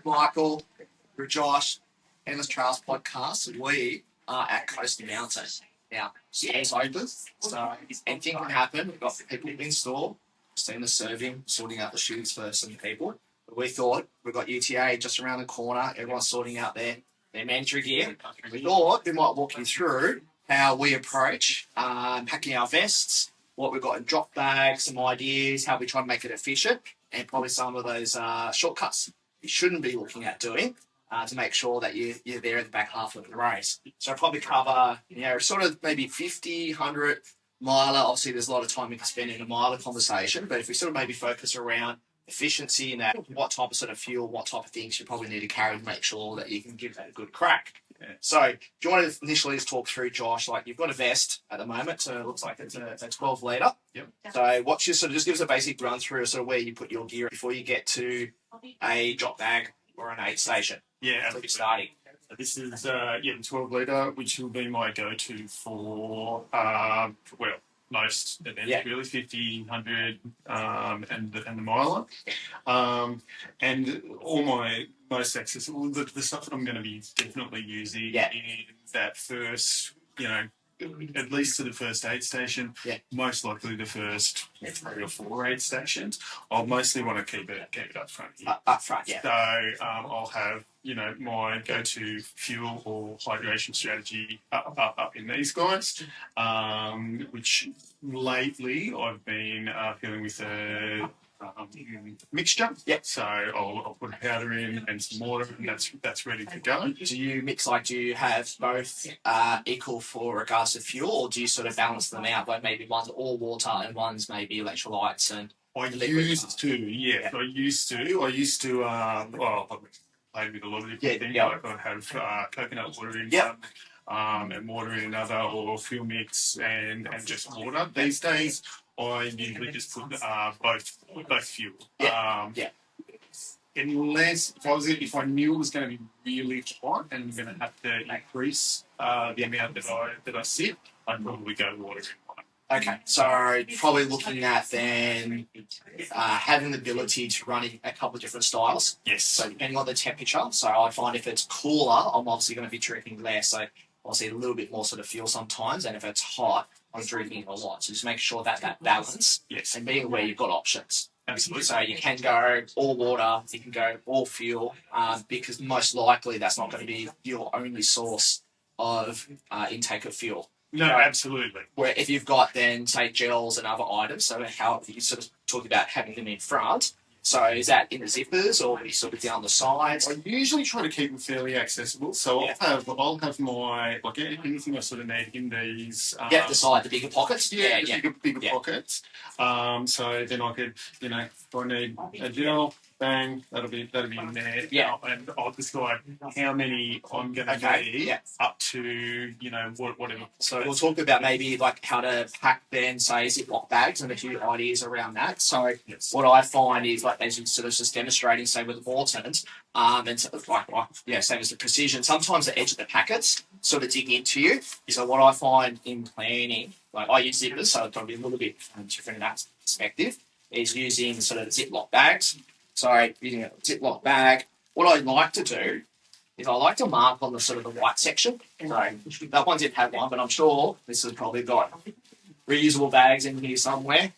Michael, we're Josh, Endless Trails Podcast, and we are at Coast Mountain. Now, store's open, so anything can happen. We've got people in store, seen the serving, sorting out the shoes for some people. But we thought we've got UTA just around the corner, everyone's sorting out their mandatory gear. We thought we might walk you through how we approach packing our vests, what we've got in drop bags, some ideas, how we try to make it efficient, and probably some of those shortcuts you shouldn't be looking at doing to make sure that you're there in the back half of the race. So I'll probably cover, sort of maybe 50, 100 miler. Obviously, there's a lot of time we can spend in a miler conversation, but if we sort of maybe focus around efficiency and that, what type of sort of fuel, what type of things you probably need to carry to make sure that you can give that a good crack. Yeah. So do you want to initially just talk through, Josh, like you've got a vest at the moment, so it looks like it's a 12 litre. Yep. So what's your sort of, just give us a basic run through of sort of where you put your gear before you get to a drop bag or an aid station. Yeah, so you're starting. So this is the 12 litre, which will be my go-to for most events, really 50, 100, and the miler, and all my most accessible. The stuff that I'm going to be definitely using in that first, at least to the first aid station, most likely the first 3 or 4 aid stations. I'll mostly want to keep it up front here. Up front, yeah. So I'll have my go-to fuel or hydration strategy up in these guys, which lately I've been filling with a mixture. Yep. So I'll put powder in and some water, and that's ready to go. Do you mix, do you have both equal for regards to fuel, or do you sort of balance them out, like maybe one's all water and one's maybe electrolytes and I used to. Played with a lot of different things. Like I'd have coconut water in some, and water in another, or fuel mix and just water. These days, I usually just put both fuel. Unless if I knew it was going to be really hot and I'm going to have to increase the amount that I sit, I'd probably go water in one. Okay, so probably looking at then having the ability to run a couple of different styles. Yes. So depending on the temperature, so I find if it's cooler, I'm obviously going to be drinking less. So obviously a little bit more sort of fuel sometimes, and if it's hot, I'm drinking a lot. So just make sure that balance. Yes. And being aware you've got options. Absolutely. So you can go all water, you can go all fuel, because most likely that's not going to be your only source of intake of fuel. No, absolutely. Where if you've got then, say, gels and other items, so how you sort of talk about having them in front, so is that in the zippers or are you sort of down the sides? I usually try to keep them fairly accessible, so I'll have my, anything I sort of need in these... the side, the bigger pockets? Bigger pockets. So then I could, if I need a gel, bang, that'll be in there. Yeah. And I'll decide how many I'm going to need up to, whatever. So we'll talk about maybe how to pack then, say, Ziploc bags and a few ideas around that. So what I find is as you sort of just demonstrating, say, with Morton's, and sort of same as the Precision, sometimes the edge of the packets sort of dig into you. So what I find in planning, I use zippers, so it's probably a little bit different in that perspective, is using sort of Ziploc bags. So using a Ziploc bag, what I like to do is I like to mark on the sort of the white section. So that one didn't have one, but I'm sure this has probably got reusable bags in here somewhere.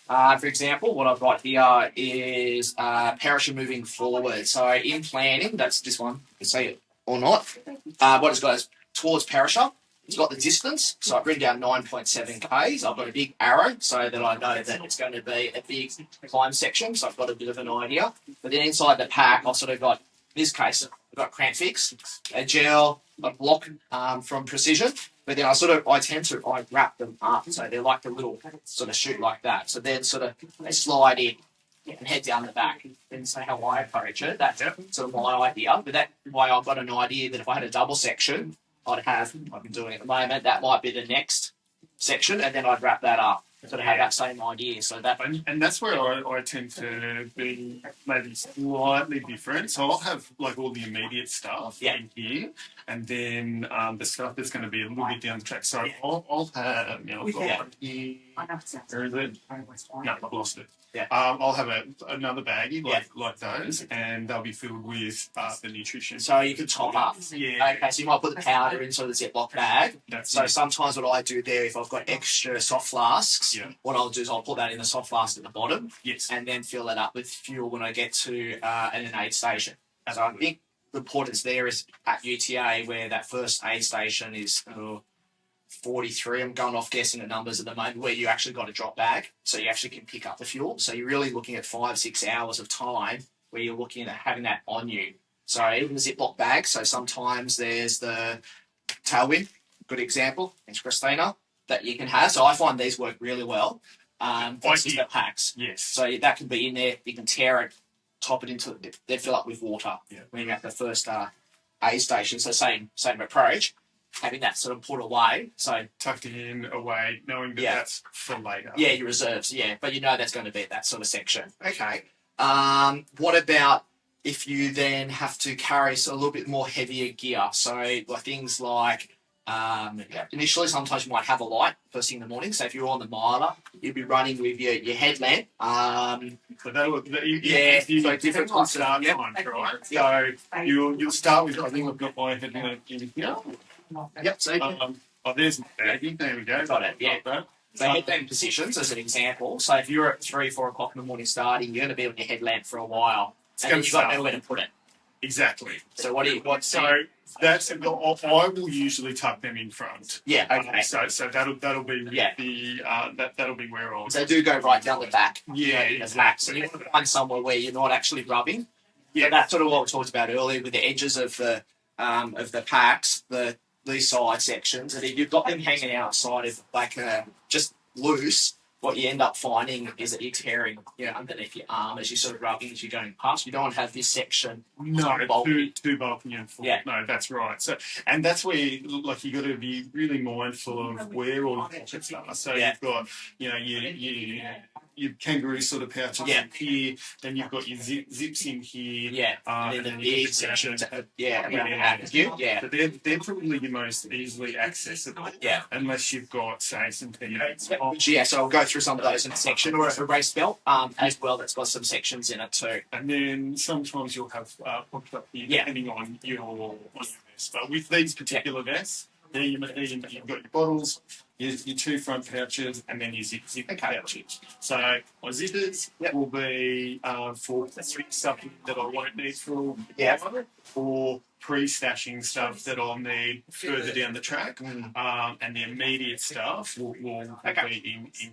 For example, what I've got here is parachute moving forward. So in planning, that's this one, you can see it or not. What it's got is towards parachute. It's got the distance, so I've written down 9.7 Ks. I've got a big arrow so that I know that it's going to be a big climb section, so I've got a bit of an idea. But then inside the pack, I've sort of got, in this case, I've got Cramp Fix, a gel, a block from Precision, but then I tend to wrap them up, so they're like a little sort of chute like that. So then they slide in and head down the back. And so how I approach it, that's sort of my idea. But that's why I've got an idea that if I had a double section, I've been doing at the moment, that might be the next section, and then I'd wrap that up. Sort of have that same idea. So that and that's where I tend to be maybe slightly different. So I'll have all the immediate stuff in here, and then the stuff that's going to be a little bit down the track. So I'll have I've got one here. Where is it? No, I've lost it. Yeah. I'll have another baggie like those, and they'll be filled with the nutrition. So you can top up. Yeah. Okay, so you might put the powder into the Ziploc bag. That's So sometimes what I do there, if I've got extra soft flasks, what I'll do is I'll put that in the soft flask at the bottom. Yes. And then fill it up with fuel when I get to an aid station. So I think the importance there is at UTA where that first aid station is 43. I'm going off guessing the numbers at the moment where you actually got a drop bag, so you actually can pick up the fuel. So you're really looking at 5-6 hours of time where you're looking at having that on you. So even the Ziploc bag. So sometimes there's the Tailwind, good example. Thanks, Christina, that you can have. So I find these work really well. Versus the packs. Yes. So that can be in there. You can tear it, top it into it. They fill up with water when you're at the first aid station. So same approach. Having that sort of put away, so tucked in away, knowing that that's for later. Yeah, your reserves. Yeah, but you know that's going to be at that sort of section. Okay. What about if you then have to carry a little bit more heavier gear? So like things like initially, sometimes you might have a light first thing in the morning. So if you're on the miler, you'd be running with your headlamp. So different start times, right? So you'll start with. I think I've got my headlamp in here. Yep. So there's my baggie. There we go. Got it. Yeah. So headlamp positions as an example. So if you're at 3-4 o'clock in the morning starting, you're going to be on your headlamp for a while, and then you've got nowhere to put it. Exactly. So that's I will usually tuck them in front. Yeah. Okay. So that'll be that'll be where I'll. So they do go right down the back. Yeah. In the back. So you want to find somewhere where you're not actually rubbing. Yeah. So that's sort of what we talked about earlier with the edges of the packs, these side sections, and if you've got them hanging outside of just loose, what you end up finding is that you're tearing underneath your arm as you're sort of rubbing as you're going past. You don't want to have this section too bulky and full. Yeah. No, that's right. So, and that's where you got to be really mindful of where all the pockets are. So you've got your kangaroo sort of pouches in here, then you've got your zips in here. And then the big sections around the back. But they're probably your most easily accessible. Unless you've got, say, some PAs. So I'll go through some of those in a section, or a race belt as well that's got some sections in it too. And then sometimes you'll have popped up here depending on your vest. But with these particular vests, you've got your bottles, your two front pouches, and then your zip pouches. So my zippers will be for stuff that I won't need for a while, or pre-stashing stuff that I'll need further down the track, and the immediate stuff will be in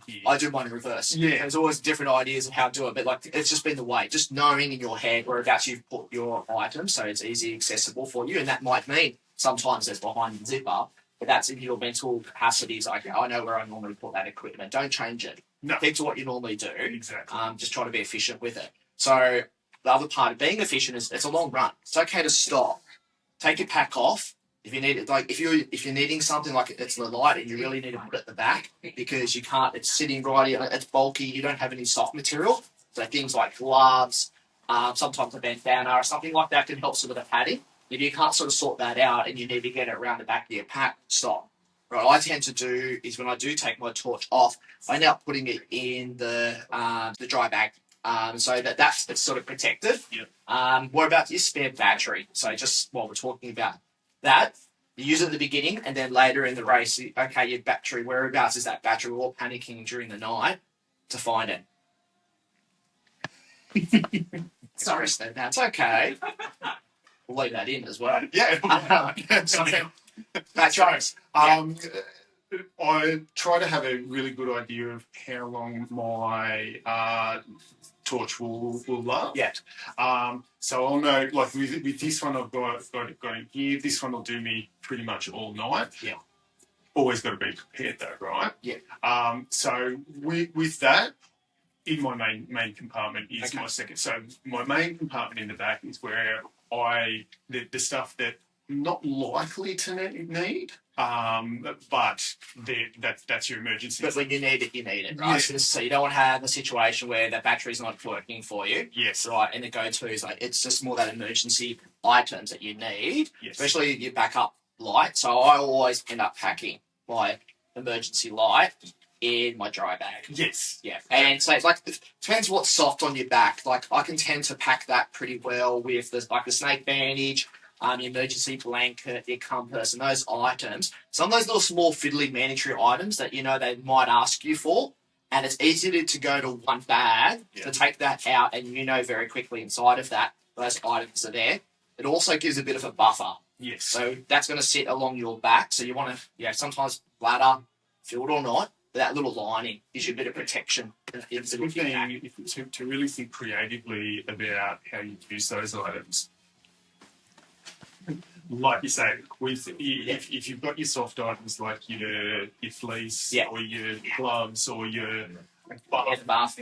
here. I do mine in reverse. Yeah. There's always different ideas of how to do it, but it's just been the way, just knowing in your head whereabouts you've put your items so it's easy accessible for you, and that might mean sometimes it's behind the zipper, but that's in your mental capacity. Is like, I know where I normally put that equipment. Don't change it. No. Keep to what you normally do. Exactly. Just try to be efficient with it. So the other part of being efficient is it's a long run. It's okay to stop. Take your pack off. If you need it, if you're needing something like it's the light and you really need to put it at the back because you can't, it's sitting right here, it's bulky, you don't have any soft material. So things like gloves, sometimes a bandana or something like that can help sort of the padding. If you can't sort of sort that out and you need to get it around the back of your pack, stop. What I tend to do is when I do take my torch off, I end up putting it in the dry bag. So that's it's sort of protected. What about your spare battery? So just while we're talking about that, you use it at the beginning and then later in the race, okay, your battery, whereabouts is that battery? We're all panicking during the night to find it. Sorry, Steve, that's okay. We'll leave that in as well. Batteries. I try to have a really good idea of how long my torch will last. So I'll know, like with this one I've got in here, this one will do me pretty much all night. Always got to be prepared though, right? So with that, in my main compartment is my second. So my main compartment in the back is where the stuff that I'm not likely to need, but that's your emergency. But when you need it, right? So you don't want to have a situation where that battery's not working for you. Yes. Right, and the go-to is it's just more that emergency items that you need, especially your backup light. So I always end up packing my emergency light in my dry bag. Yes. Yeah. And so it's like, it depends what's soft on your back. Like I can tend to pack that pretty well with the snake bandage, your emergency blanket, your compass, and those items. Some of those little small fiddly mandatory items that they might ask you for. And it's easier to go to one bag to take that out, and very quickly inside of that, those items are there. It also gives a bit of a buffer. Yes. So that's going to sit along your back. So you want to, sometimes bladder, filled or not, that little lining gives you a bit of protection. It's a good thing to really think creatively about how you use those items. Like you say, if you've got your soft items like your fleece or your gloves or your bath,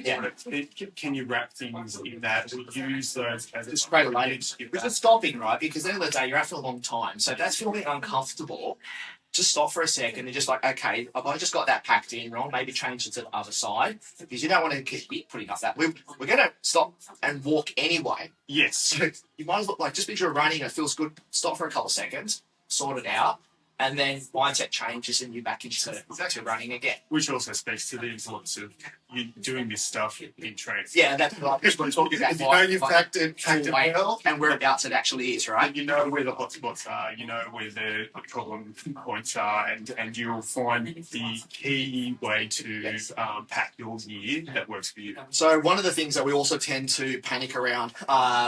can you wrap things in that or use those as just straight away? With the stopping, right? Because at the end of the day, you're out for a long time. So if that's feeling uncomfortable, just stop for a second and just like, okay, I've just got that packed in wrong, maybe change it to the other side, because you don't want to keep putting up that. We're going to stop and walk anyway. Yes. So you might as well, just because you're running and it feels good, stop for a couple of seconds, sort it out, and then mindset changes and you're back into running again. Which also speaks to the importance of you doing this stuff in training. Yeah, that's what I'm talking about. If you know you've packed it well, and whereabouts it actually is, right? You know where the hotspots are, you know where the problem points are, and you'll find the key way to pack your gear that works for you. So one of the things that we also tend to panic around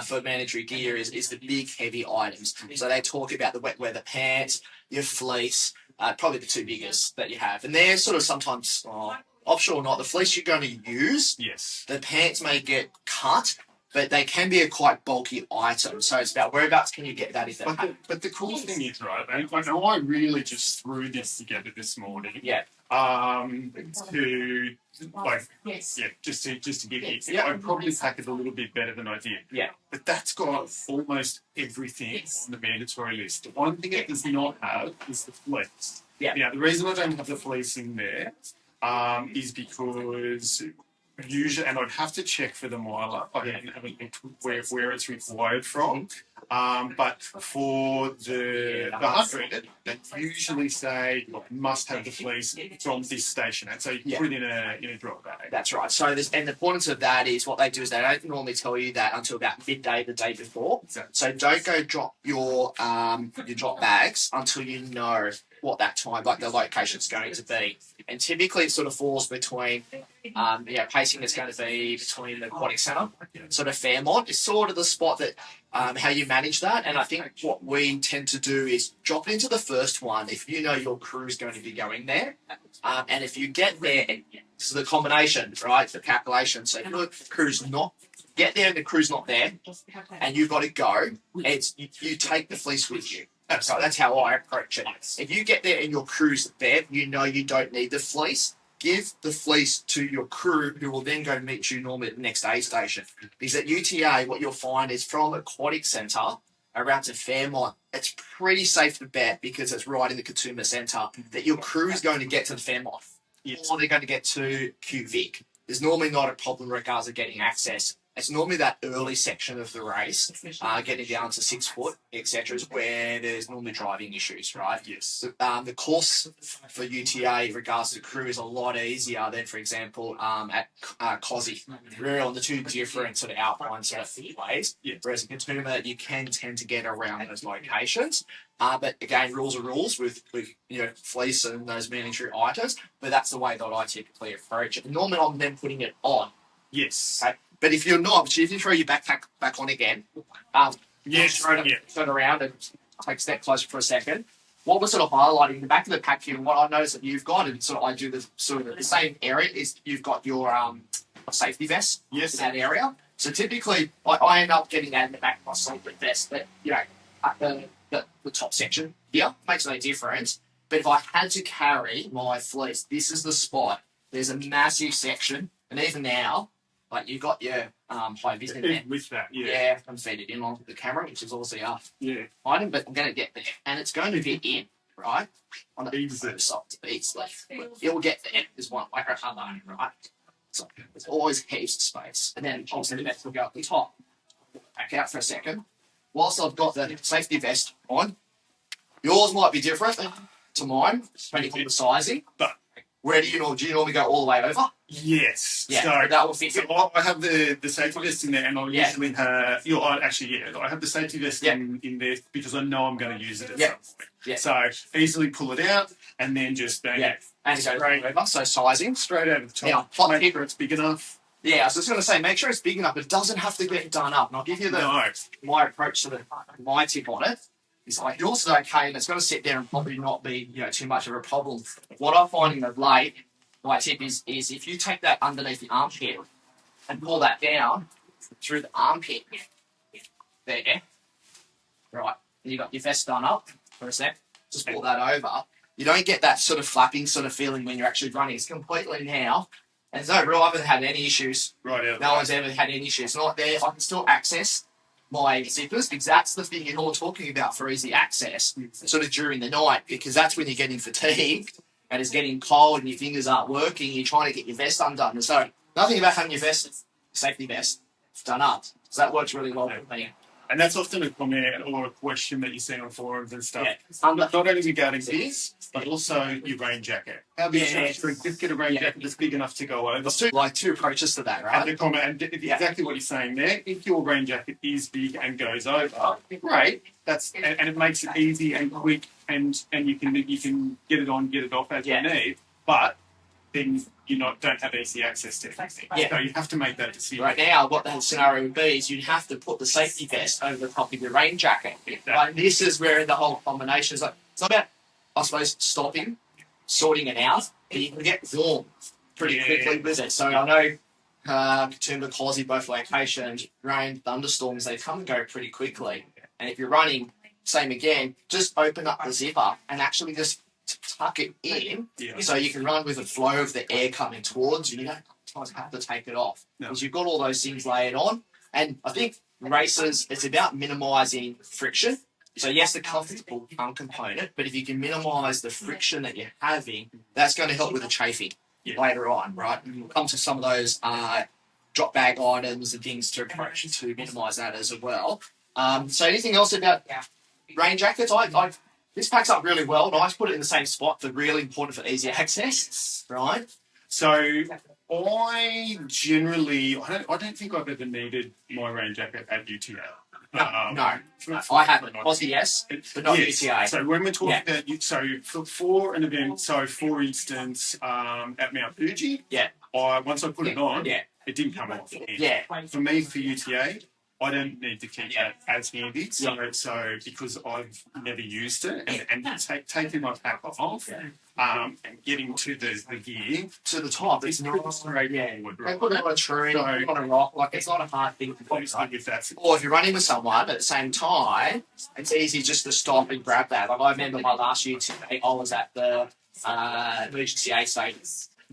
for mandatory gear is the big heavy items. So they talk about the wet weather pants, your fleece, probably the two biggest that you have. And they're sort of sometimes, optional or not, the fleece you're going to use, yes, the pants may get cut, but they can be a quite bulky item. So it's about whereabouts can you get that in the pack. But the cool thing is, right, I know I really just threw this together this morning. Yeah. Just to give you, I probably pack it a little bit better than I did. Yeah. But that's got almost everything on the mandatory list. The one thing it does not have is the fleece. Yeah. Now, the reason I don't have the fleece in there is because usually, and I'd have to check for the miler. I haven't looked where it's required from. But for the 100, they usually say must have the fleece from this station, and so you can put it in a drop bag. That's right. So and the importance of that is what they do is they don't normally tell you that until about midday the day before. Exactly. So don't go drop your drop bags until you know what that time, like the location's going to be. And typically it sort of falls between, pacing is going to be between the aquatic centre, sort of Fairmont is sort of the spot that, how you manage that. And I think what we tend to do is drop it into the first one if you know your crew's going to be going there. And if you get there, this is the combination, right, the calculation. So if your crew's not, get there and the crew's not there, and you've got to go, it's you take the fleece with you. So that's how I approach it. If you get there and your crew's there, you know you don't need the fleece, give the fleece to your crew who will then go meet you normally at the next aid station. Because at UTA, what you'll find is from Aquatic Centre around to Fairmont, it's pretty safe to bet because it's right in the Katoomba Centre that your crew is going to get to the Fairmont or they're going to get to QVic. There's normally not a problem in regards to getting access. It's normally that early section of the race, getting down to 6 foot, etc., is where there's normally driving issues, right? Yes. The course for UTA in regards to crew is a lot easier than, for example, at COSI. We're on the two different sort of alpine sort of ways. Yes. Whereas in Katoomba, you can tend to get around those locations. But again, rules are rules with fleece and those mandatory items. But that's the way that I typically approach it. Normally, I'm then putting it on. Yes. Okay? But if you're not, if you throw your backpack back on again, turn around and take a step closer for a second. What we're sort of highlighting the back of the pack here, and what I noticed that you've got, and I do the sort of the same area, is you've got your safety vest in that area. So typically, I end up getting that in the back of my safety vest, but at the top section here makes no difference. But if I had to carry my fleece, this is the spot. There's a massive section, and even now. Like you've got your high vis in there. With that, I'm feed it in on the camera, which is also item, but I'm going to get there. And it's going to be in, right? On the side to easily. It will get there. There's one way or another, right? So there's always heaps of space. And then obviously the vest will go up the top. Back out for a second. Whilst I've got the safety vest on, yours might be different to mine, depending on the sizing. But Where do you normally go all the way over? Yes. Yeah, So that will fit. So I have the safety vest in there, and I usually have. I have the safety vest in there because I know I'm going to use it at some point. Yeah. So easily pull it out and then just bang it. And it goes straight over. So sizing Straight over the top. Now, make sure it's big enough. Yeah, I was just going to say, make sure it's big enough. It doesn't have to get done up. And I'll give you my approach to my tip on it. It's like yours is okay, and it's going to sit there and probably not be too much of a problem. What I'm finding of late, my tip is if you take that underneath the armpit and pull that down through the armpit, there, right, and you got your vest done up for a sec, just pull that over. You don't get that sort of flapping sort of feeling when you're actually running. It's completely now. And so, I haven't had any issues. Right. No one's ever had any issues. Not there. I can still access my zippers because that's the thing you're all talking about for easy access, sort of during the night, because that's when you're getting fatigued and it's getting cold and your fingers aren't working. You're trying to get your vest undone. And so, nothing about having your vest, safety vest, done up. So that works really well for me. And that's often a comment or a question that you see on forums and stuff. Yeah. Not only regarding this, but also your rain jacket. How big is it? Just get a rain jacket that's big enough to go over. There's two approaches to that, right? And the comment, and exactly what you're saying there. If your rain jacket is big and goes over, great. And it makes it easy and quick, and you can get it on, get it off as you need. But then you don't have easy access to everything. Yeah. So you have to make that decision. Right now, what the scenario would be is you'd have to put the safety vest over the top of your rain jacket. Exactly. Like, this is where the whole combination is like, it's not about, I suppose, stopping, sorting it out, but you can get warm pretty quickly with it. So I know Katoomba, Causey, both locations, rain, thunderstorms, they come and go pretty quickly. And if you're running, same again, just open up the zipper and actually just tuck it in so you can run with the flow of the air coming towards you. You don't have to take it off because you've got all those things layered on. And I think races, it's about minimising friction. So yes, the comfortable component, but if you can minimise the friction that you're having, that's going to help with the chafing later on, right? And we'll come to some of those drop bag items and things to approach to minimise that as well. So anything else about rain jackets? This packs up really well. Nice, put it in the same spot. They're really important for easy access, right? So I don't think I've ever needed my rain jacket at UTA. No, I haven't. Aussie, yes, but not UTA. So when we're talking about, for an event, for instance, at Mount Fuji, once I put it on, it didn't come off. For me, for UTA, I don't need to keep that as handy. So because I've never used it, and taking my pack off, and getting to the gear to the top, it's not straightforward. Right? Put it on a tree, on a rock, like it's not a hard thing to put. Or if you're running with someone at the same time, it's easy just to stop and grab that. Like I remember my last year, I was at the emergency aid station,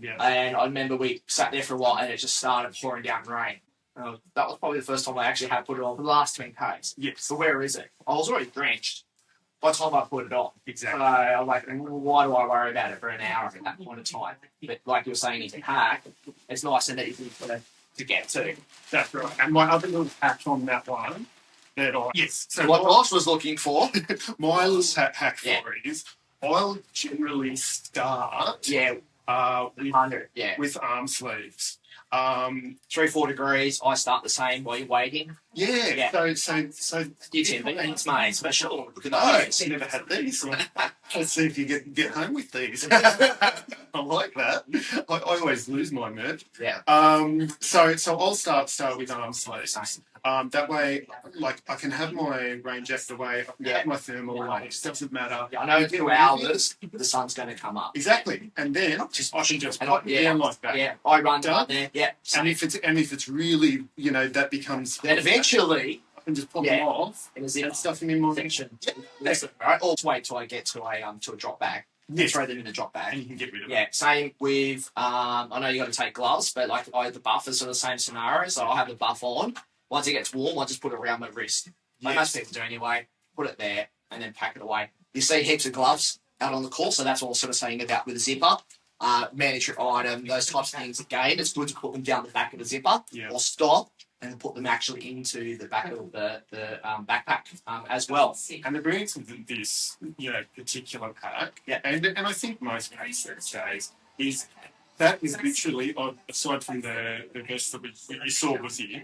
and I remember we sat there for a while, and it just started pouring down rain. That was probably the first time I actually had put it on for the last 10 Ks. Yes. So where is it? I was already drenched by the time I put it on. Exactly. So I'm like, why do I worry about it for an hour at that point of time? But like you were saying, in the pack, it's nice and easy to get to. That's right. And my other little hack on that one, so what Josh was looking for, my little hack for it is, I'll generally start with arm sleeves. 3-4 degrees. I start the same while you're waiting. So you tend to it's made special. Look at those. Never had these. Let's see if you get home with these. I like that. I always lose my merch. So I'll start with arm sleeves. That way, like I can have my rain jacket away. I can have my thermal away. It doesn't matter. I know 2 hours the sun's going to come up. Exactly, and then I can just pop it down like that. I run down there. And if it's really that becomes. Then eventually I can just pop them off and stuff them in my section. Right. Or wait till I get to a drop bag. Throw them in the drop bag. And you can get rid of them. Same with I know you got to take gloves, but like the buffers are the same scenario. So I'll have the buff on. Once it gets warm, I just put it around my wrist. Like most people do anyway. Put it there and then pack it away. You see heaps of gloves out on the course, so that's what I was sort of saying about with the zipper. Mandatory item, those types of things. Again, it's good to put them down the back of the zipper or stop and put them actually into the back of the backpack as well. And the brilliance of this particular pack, and I think most packs these days, is that is literally, aside from the vest that you saw was here,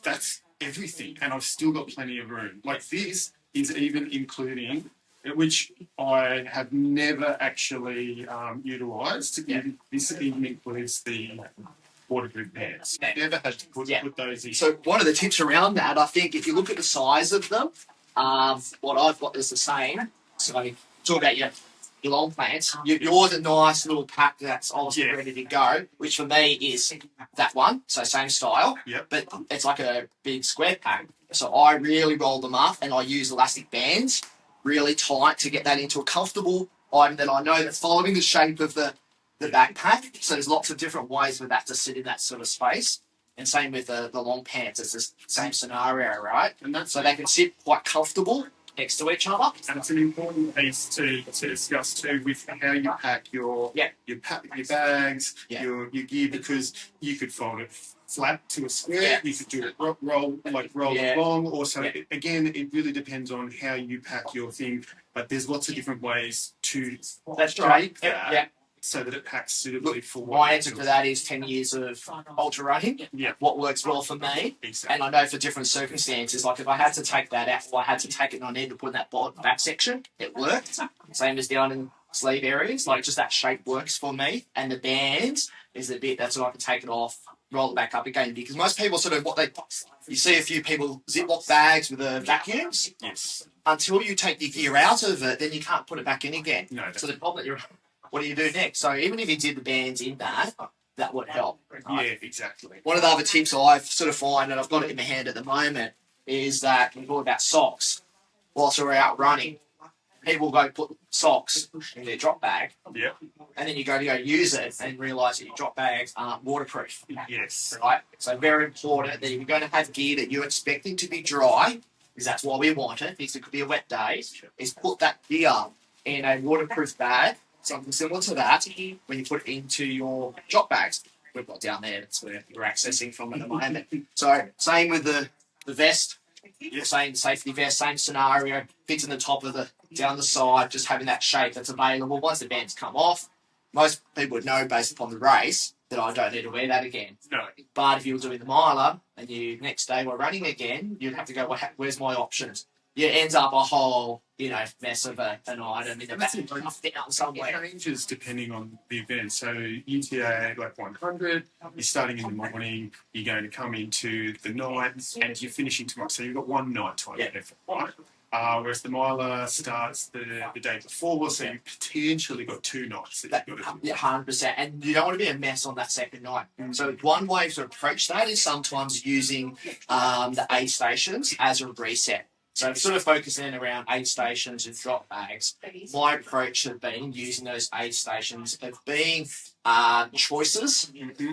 that's everything. And I've still got plenty of room. Like this is even including, which I have never actually utilised. This even includes the waterproof pants. Never had to put those in. So one of the tips around that, I think, if you look at the size of them, what I've got is the same. So talk about your long plants. Yours a nice little pack that's obviously ready to go, which for me is that one. So same style, but it's like a big square pack. So I really roll them up and I use elastic bands really tight to get that into a comfortable item that I know that's following the shape of the backpack. So there's lots of different ways for that to sit in that sort of space. And same with the long pants. It's the same scenario, right? And that's so they can sit quite comfortable next to each other. And it's an important piece to discuss too with how you pack your bags, your gear, because you could fold it flat to a square, you could do it roll along. Also, again, it really depends on how you pack your thing, but there's lots of different ways to shape that. So that it packs suitably for what my answer to that is 10 years of ultra running. What works well for me. Exactly. And I know for different circumstances, like if I had to take that out or I had to take it and I needed to put in that back section, it worked. Same as down in sleeve areas, like just that shape works for me. And the bands is the bit that's so I can take it off, roll it back up again. Because most people sort of you see a few people Ziploc bags with the vacuums. Yes. Until you take your gear out of it, then you can't put it back in again. No. So the problem that what do you do next? So even if you did the bands in that would help. Right? Yeah, exactly. One of the other tips I've sort of find, and I've got it in my hand at the moment, is that we talk about socks whilst we're out running. People go put socks in their drop bag. Yeah. And then you go use it and realise that your drop bags aren't waterproof. Yes. Right? So very important that if you're going to have gear that you're expecting to be dry, because that's why we want it, because it could be a wet day, is put that gear in a waterproof bag. Something similar to that when you put it into your drop bags. We've got down there, that's where we're accessing from at the moment. So same with the vest, same safety vest, same scenario, fits in the top of down the side, just having that shape that's available. Once the bands come off, most people would know based upon the race that I don't need to wear that again. No. But if you were doing the miler and you next day were running again, you'd have to go, well, where's my options? It ends up a whole, mess of an item in the back down somewhere. It changes depending on the event. So UTA like 100, you're starting in the morning, you're going to come into the night, and you're finishing tomorrow. So you've got one night time effort, right? Whereas the miler starts the day before, so you potentially got 2 nights that you've got to do. 100%. And you don't want to be a mess on that second night. So one way to approach that is sometimes using the aid stations as a reset. So sort of focusing around aid stations and drop bags. My approach has been using those aid stations of being choices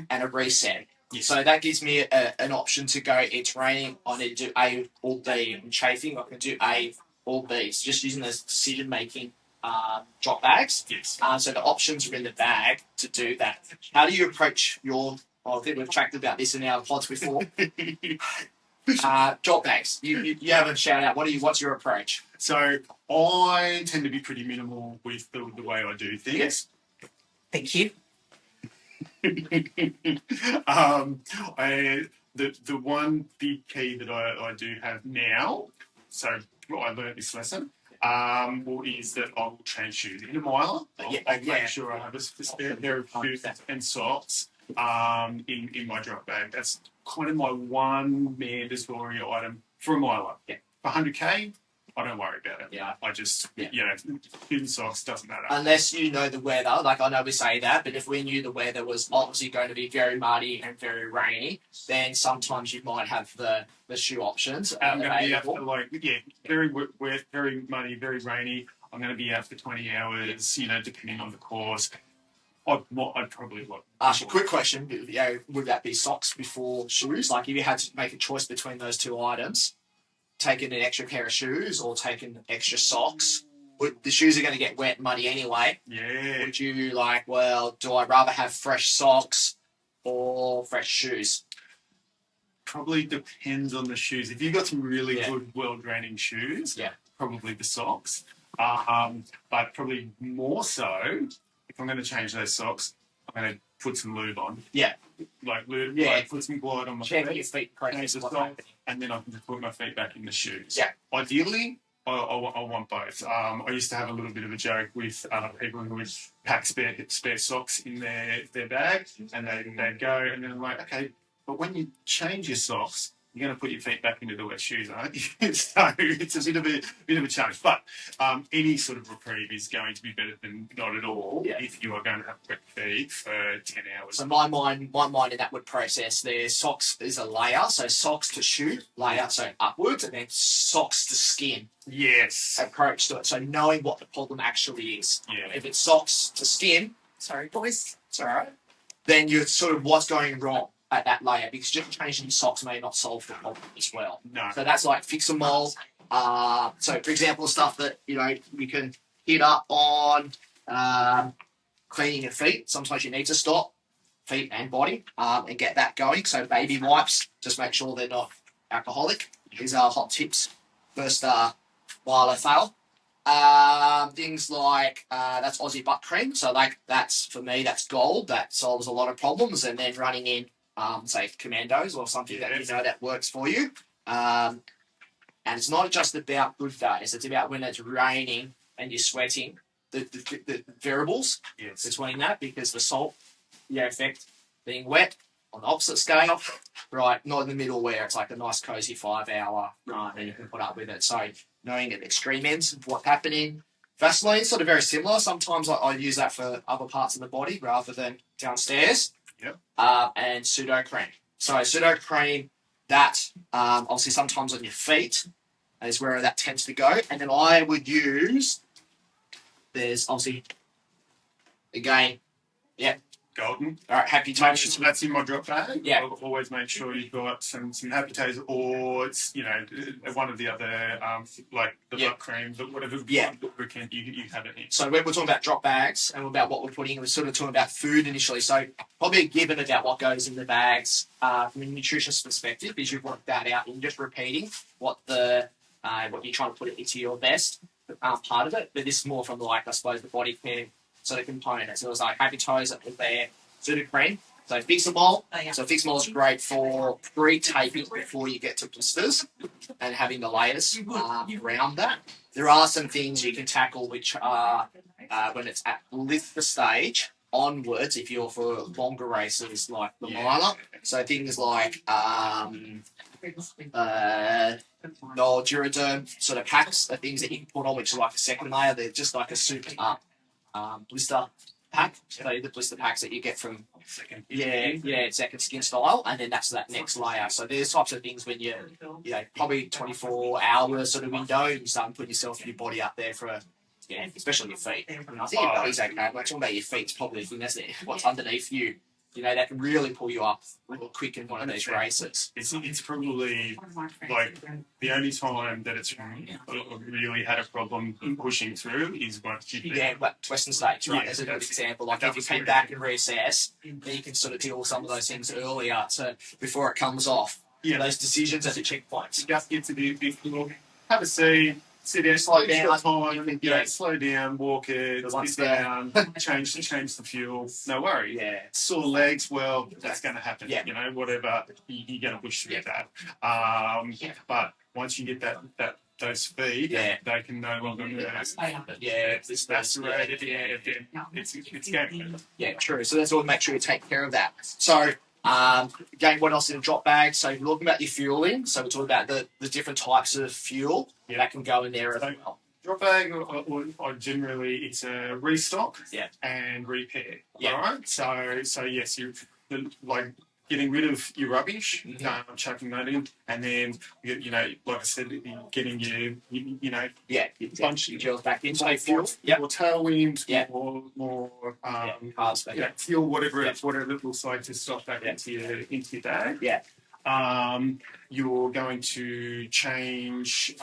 and a reset. Yes. So that gives me an option to go, it's raining, I need to do A or B. I'm chafing, I can do A or B. So just using those decision-making drop bags. Yes. So the options are in the bag to do that. How do you approach I think we've chatted about this in our pods before. Drop bags. You have a shout out. What's your approach? So I tend to be pretty minimal with the way I do things. Yes. Thank you. The one big key that I do have now, so I learned this lesson, is that I will change shoes in a miler. I'll make sure I have a spare pair of shoes and socks in my drop bag. That's kind of my one mandatory item for a miler. Yeah. For 100k, I don't worry about it. Yeah. I just, shoes and socks doesn't matter. Unless you know the weather, like I know we say that, but if we knew the weather was obviously going to be very muddy and very rainy, then sometimes you might have the shoe options available. Very wet, very muddy, very rainy. I'm going to be out for 20 hours, depending on the course. I'd probably ask you a quick question. Would that be socks before shoes? Like if you had to make a choice between those two items, taking an extra pair of shoes or taking extra socks, the shoes are going to get wet and muddy anyway. Yeah. Would you do I rather have fresh socks or fresh shoes? Probably depends on the shoes. If you've got some really good, well-draining shoes, probably the socks. But probably more so if I'm going to change those socks, I'm going to put some lube on. Yeah. Like lube, Yeah. like put some glide on my Check feet, your feet change the sock, and then I can just put my feet back in the shoes. Yeah. Ideally, I want both. I used to have a little bit of a joke with people who would pack spare socks in their bag, and they'd go, and then I'm like, okay, but when you change your socks, you're going to put your feet back into the wet shoes, aren't you? So it's a bit of a challenge. But any sort of reprieve is going to be better than not at all if you are going to have wet feet for 10 hours. So my mind in that would process their socks is a layer. So socks to shoe, layer, so upwards, and then socks to skin. Yes. Approach to it. So knowing what the problem actually is. Yeah. If it's socks to skin, sorry boys, it's all right, then you're sort of what's going wrong at that layer, because just changing socks may not solve the problem as well. No. So that's like fix a mole. So for example, stuff that you can hit up on cleaning your feet. Sometimes you need to stop feet and body and get that going. So baby wipes, just make sure they're not alcoholic. These are hot tips first while I fail. Things like that's Aussie butt cream. So like that's for me, that's gold. That solves a lot of problems. And then running in say commandos or something that that works for you. And it's not just about good days. It's about when it's raining and you're sweating. The variables between that, because the salt effect being wet on the opposite scale, right? Not in the middle where it's like a nice cozy 5 hour run and you can put up with it. So knowing at extreme ends of what's happening. Vaseline sort of very similar. Sometimes I use that for other parts of the body rather than downstairs. Yep. And pseudo cream. So pseudo cream, that obviously sometimes on your feet is where that tends to go. And then I would use, there's obviously, again, golden. All right, happy toes. So that's in my drop bag. Yeah. I'll always make sure you've got some happy toes, or it's one of the other like the butt cream, but whatever lubricant you have it in. So when we're talking about drop bags and about what we're putting, we're sort of talking about food initially. So probably a given about what goes in the bags from a nutritionist perspective, is you've worked that out and just repeating what you're trying to put it into your best part of it. But this is more from I suppose the body care sort of components. So it was like happy toes that was there, pseudo cream. So fix a mole. So fix a mole is great for pre-taping before you get to blisters and having the layers around that. There are some things you can tackle which are when it's at blister stage onwards, if you're for longer races like the miler. So things like Duraderm sort of packs are things that you can put on, which are like a second layer. They're just like a super blister pack. So the blister packs that you get from second skin style, and then that's that next layer. So there's types of things when you're probably 24-hour sort of window, you start putting yourself and your body up there for especially your feet. I think your body's okay. Like talking about your feet, it's probably the thing that's what's underneath you. That can really pull you up real quick in one of these races. It's probably like the only time that it's really had a problem pushing through is once you've been... but Western States, right? As a good example. Like if you came back and reassess, then you can sort of deal with some of those things earlier before it comes off. Yeah. Those decisions at the checkpoints. You just get to be have a seat, sit down, slow down, slow down, walk it, sit down, change the fuel. No worries. Yeah. Sore legs, well, that's going to happen. Yeah. Whatever, you're going to push through that. But once you get those feet, they can no longer move. It's lacerated. It's going. Yeah, true. So that's all. Make sure you take care of that. So. Again, what else in a drop bag? So we're looking about your fueling. So we're talking about the different types of fuel that can go in there as well. Drop bag, or generally, it's a restock and repair. Yeah. All right. So yes, you're like getting rid of your rubbish, chucking that in, and then like I said, getting your bunch your gels back in. So fuel, or tailwind, or more fuel, whatever it looks like to stop back into your bag. Yeah. You're going to change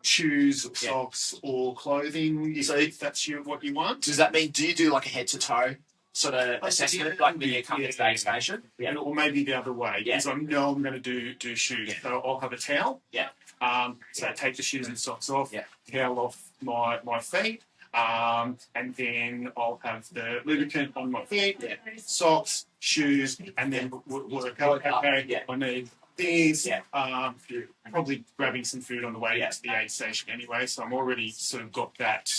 shoes, socks, or clothing. So if that's what you want. Does that mean? Do you do like a head to toe sort of assessment, like when you come to the day station? Yeah. Or maybe the other way. Because I know I'm going to do shoes. So I'll have a towel. So I take the shoes and socks off, towel off my feet. and then I'll have the lubricant on my feet, socks, shoes, and then work out. Okay, I need these. Probably grabbing some food on the way to the aid station anyway, so I'm already sort of got that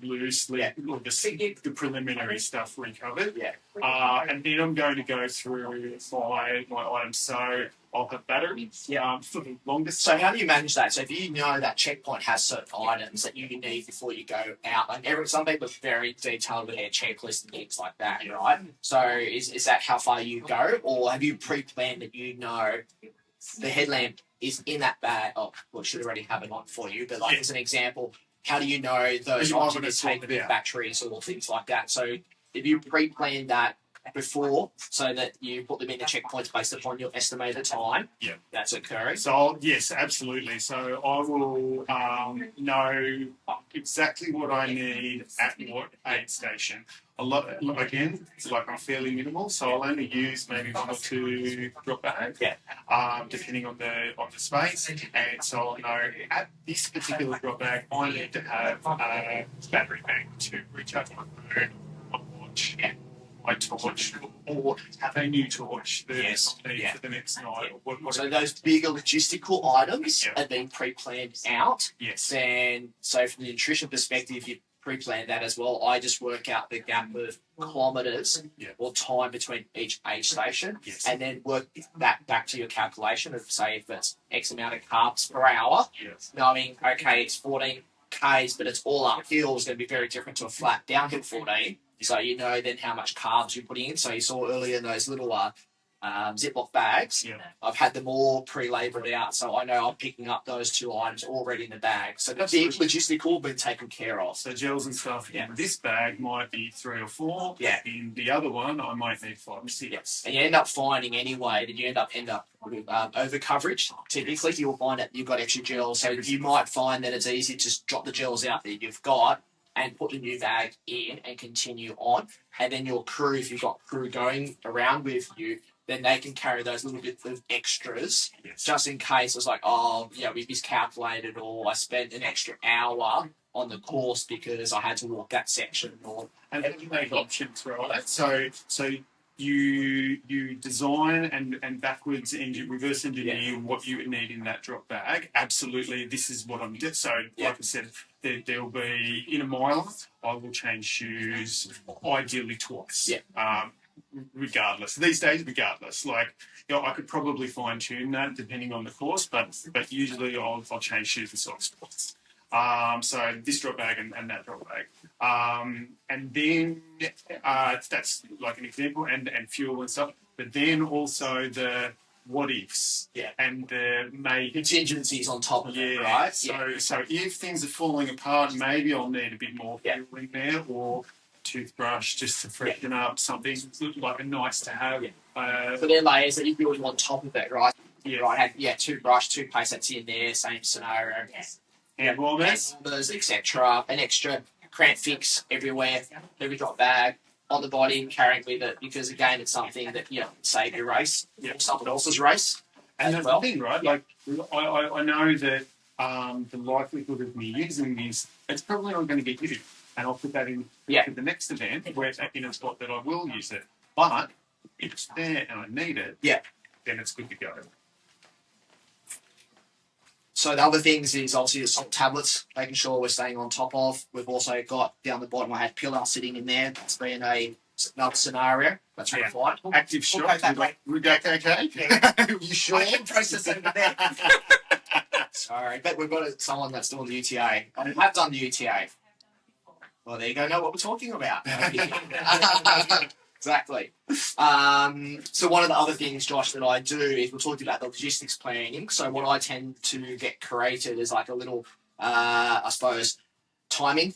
loosely, or the preliminary stuff recovered. And then I'm going to go through my items. So I'll have batteries for the longest. So how do you manage that? So if you know that checkpoint has certain items that you need before you go out, like some people are very detailed with their checklist and things like that, right? So is that how far you go, or have you pre-planned that you know the headlamp is in that bag? Oh, well, should already have it on for you, but like as an example, how do you know those items take with batteries or things like that? So if you pre-plan that before, so that you put them in the checkpoints based upon your estimated time, that's occurring. So yes, absolutely. So I will know exactly what I need at what aid station. Again, it's like I'm fairly minimal, so I'll only use maybe 1 or 2 drop bags, depending on the space. And so I'll know at this particular drop bag, I need to have a battery bank to recharge my phone, my watch, my torch, or have a new torch for the next night. So those bigger logistical items are being pre-planned out. Then, so from the nutrition perspective, you pre-plan that as well. I just work out the gap of kilometres or time between each aid station, and then work that back to your calculation of, say, if it's X amount of carbs per hour, knowing, okay, it's 14 Ks, but it's all uphill, is going to be very different to a flat downhill 14. So you know then how much carbs you're putting in. So you saw earlier in those little Ziploc bags, I've had them all pre-labelled out, so I know I'm picking up those 2 items already in the bag. So the big logistical been taken care of. So gels and stuff in this bag might be 3 or 4. In the other one, I might need 5 or 6. And you end up finding anyway that you end up with over coverage. Typically, you'll find that you've got extra gels, so you might find that it's easy to just drop the gels out that you've got and put the new bag in and continue on. And then your crew, if you've got crew going around with you, then they can carry those little bits of extras just in case it's like, we miscalculated, or I spent an extra hour on the course because I had to walk that section. And then you make options, right? So you design and backwards reverse engineer what you need in that drop bag. Absolutely, this is what I'm doing. So, like I said, there'll be in a mile, I will change shoes ideally twice. Regardless. These days, regardless. Like, I could probably fine tune that depending on the course, but usually I'll change shoes and socks twice. So this drop bag and that drop bag. And then that's like an example, and fuel and stuff. But then also the what ifs and the contingencies on top of it, right? So if things are falling apart, maybe I'll need a bit more fuel in there, or toothbrush just to freshen up something like a nice to have. So they're layers that you build on top of it, right? Toothbrush, toothpaste, that's in there, same scenario. Hand warmers, etc. An extra cramp fix everywhere, every drop bag on the body, carrying with it, because again, it's something that save your race, or someone else's race. And that's the thing, right? Like I know that the likelihood of me using this, it's probably not going to get used. And I'll put that in for the next event, where in a spot that I will use it. But if it's there and I need it, then it's good to go. So the other things is obviously the salt tablets, making sure we're staying on top of. We've also got down the bottom, I had pillar sitting in there. That's been another scenario. That's required. Active shock. We go okay? You sure? I can process over there. Sorry, but we've got someone that's doing the UTA. I have done the UTA. Well, there you go. Know what we're talking about. Exactly. So one of the other things, Josh, that I do is we're talking about the logistics planning. So what I tend to get created is like a little, I suppose, timing,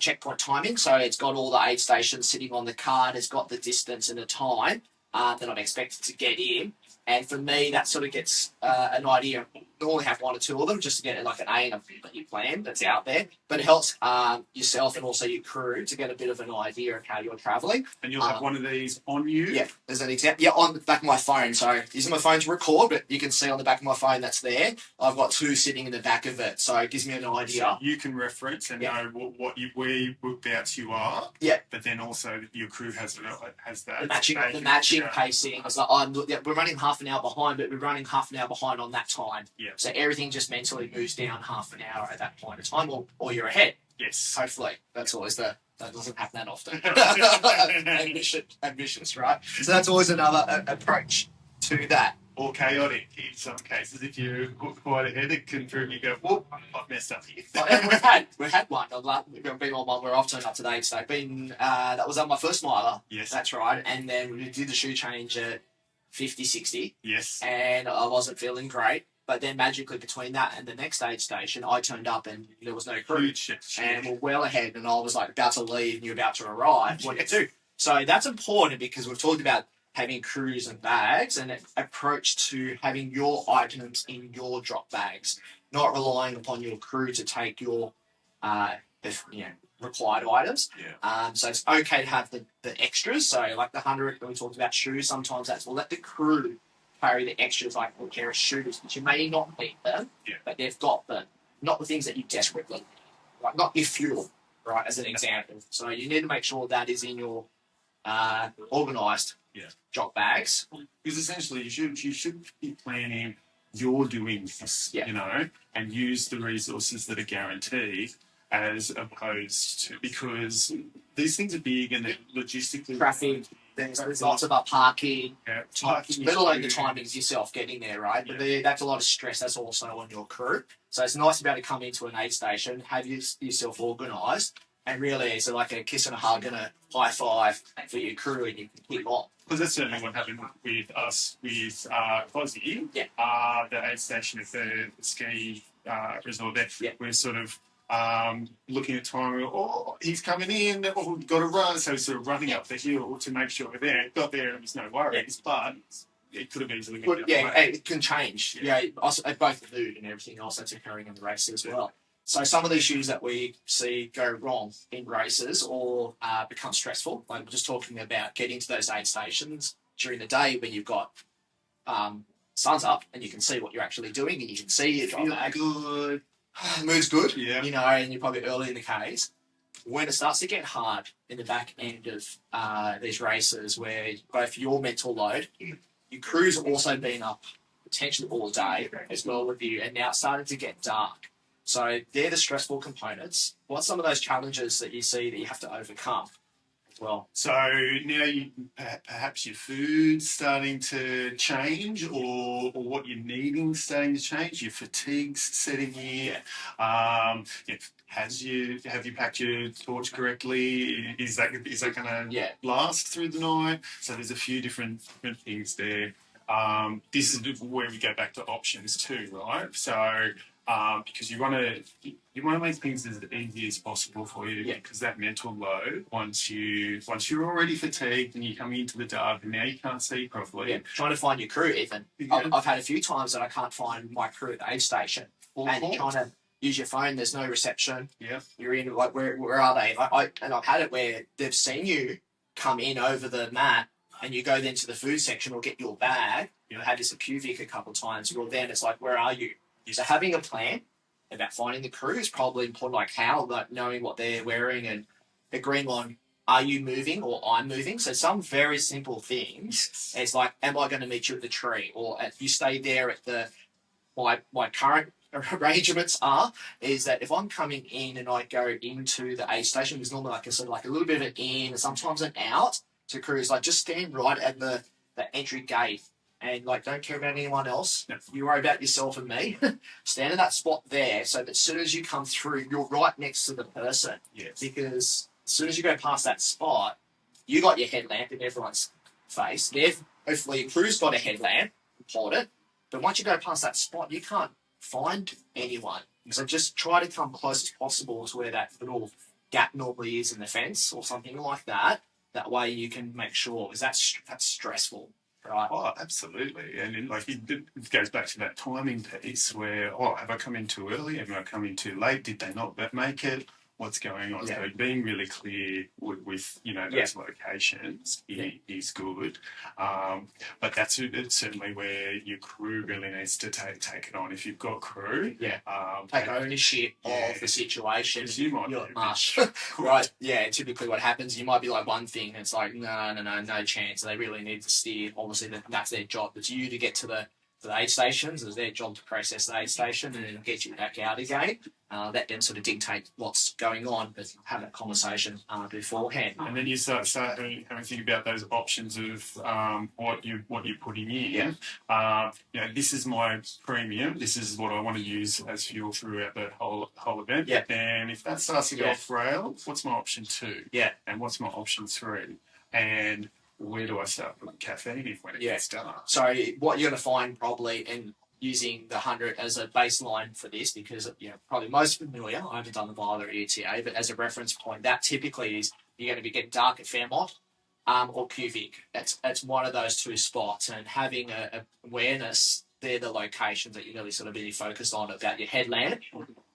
checkpoint timing. So it's got all the aid stations sitting on the card. It's got the distance and the time that I'm expected to get in. And for me, that sort of gets an idea. Normally have one or two of them just to get like an A and a your plan that's out there. But it helps yourself and also your crew to get a bit of an idea of how you're travelling. And you'll have one of these on you? Yeah, as an example. Yeah, on the back of my phone. So using my phone to record, but you can see on the back of my phone that's there. I've got two sitting in the back of it. So it gives me an idea. So you can reference and know whereabouts you are. Yeah. But then also your crew has that. The matching pacing. It's like, we're running half an hour behind, but we're running half an hour behind on that time. Yeah. So everything just mentally moves down half an hour at that point of time, or you're ahead. Yes. Hopefully. That's always that doesn't happen that often. Ambitious, right? So that's always another approach to that. Or chaotic in some cases. If you're quite ahead, it can prove you go, whoop, I've messed up here. And we've had one. We've been on one where I've turned up today. So that was on my first miler. Yes. That's right. And then we did the shoe change at 50, 60. Yes. And I wasn't feeling great. But then magically between that and the next aid station, I turned up and there was no crew. And we're well ahead and I was like about to leave and you're about to arrive. What do you do? So that's important because we've talked about having crews and bags and an approach to having your items in your drop bags, not relying upon your crew to take your required items. Yeah. So it's okay to have the extras. So like the 100 that we talked about shoes, sometimes we'll let the crew carry the extras like a pair of shoes, which you may not need them, but they've got them. Not the things that you desperately need. Like not your fuel, right, as an example. So you need to make sure that is in your organised drop bags. Because essentially you should be planning your doing this, and use the resources that are guaranteed as opposed to, because these things are big and they're logistically... Traffic, there's lots of parking, parking let alone the timings yourself getting there, right? But that's a lot of stress. That's also on your crew. So it's nice to be able to come into an aid station, have yourself organised, and really it's like a kiss and a hug and a high five for your crew and you can kick on. Because that's certainly what happened with us with Cosy, the aid station at the ski resort there. Yeah. We're sort of looking at time, he's coming in, we've got to run. So sort of running up the hill to make sure we're there. Got there and it was no worries, but it could have easily been it can change. Also, both the mood and everything else that's occurring in the race as well. So some of the issues that we see go wrong in races or become stressful, like we're just talking about getting to those aid stations during the day when you've got sun's up and you can see what you're actually doing and you can see you're feeling good. Mood's good, yeah. And you're probably early in the case. When it starts to get hard in the back end of these races where both your mental load, your crew's also been up potentially all day as well with you, and now it's starting to get dark. So they're the stressful components. What's some of those challenges that you see that you have to overcome as well? So now perhaps your food's starting to change or what you're needing starting to change, your fatigue's setting in. Have you packed your torch correctly? Is that going to last through the night? So there's a few different things there. This is where we go back to options too, right? So because you want to make things as easy as possible for you, because that mental load, once you're already fatigued and you're coming into the dark and now you can't see properly. Trying to find your crew even. I've had a few times that I can't find my crew at the aid station. And you're trying to use your phone, there's no reception. Yeah. You're in, like, where are they? And I've had it where they've seen you come in over the mat and you go then to the food section or get your bag. I've had this at QVic a couple of times. Well, then it's like, where are you? So having a plan about finding the crew is probably important, like knowing what they're wearing and agreeing on, are you moving or I'm moving? So some very simple things. It's like, am I going to meet you at the tree? Or if you stay there at my current arrangements is that if I'm coming in and I go into the aid station, there's normally like a little bit of an in and sometimes an out to crews, like just stand right at the entry gate. And don't care about anyone else. You worry about yourself and me. Stand in that spot there so that as soon as you come through, you're right next to the person. Yes. Because as soon as you go past that spot, you got your headlamp in everyone's face. Hopefully your crew's got a headlamp, important. But once you go past that spot, you can't find anyone. So just try to come close as possible to where that little gap normally is in the fence or something like that. That way you can make sure, because that's stressful. Right. Oh, absolutely. And it goes back to that timing piece where, have I come in too early? Have I come in too late? Did they not make it? What's going on? Yeah. So being really clear with those locations is good. But that's certainly where your crew really needs to take it on. If you've got crew, take ownership of the situation. You might mush. Right. Yeah. Typically what happens, you might be like one thing and it's like, no chance. They really need to steer. Obviously that's their job. It's you to get to the aid stations. It's their job to process the aid station and then get you back out again. That then sort of dictates what's going on, but have that conversation beforehand. And then you start having to think about those options of what you're putting in. This is my premium. This is what I want to use as fuel throughout the whole event. Yeah. But then if that starts to go off rail, what's my option 2? Yeah. And what's my option 3? And where do I start with caffeine when it gets done? So what you're going to find probably in using the 100 as a baseline for this, because probably most familiar, I haven't done the violet or UTA, but as a reference point, that typically is you're going to be getting dark at Fairmont or Cuvic. That's one of those two spots, and having a awareness, they're the locations that you're really sort of really focused on about your headland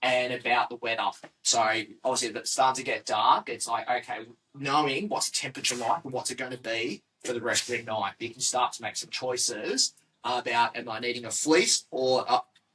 and about the weather. So obviously if it's starting to get dark, it's like, okay, knowing what's the temperature like and what's it going to be for the rest of the night, you can start to make some choices about, am I needing a fleece or,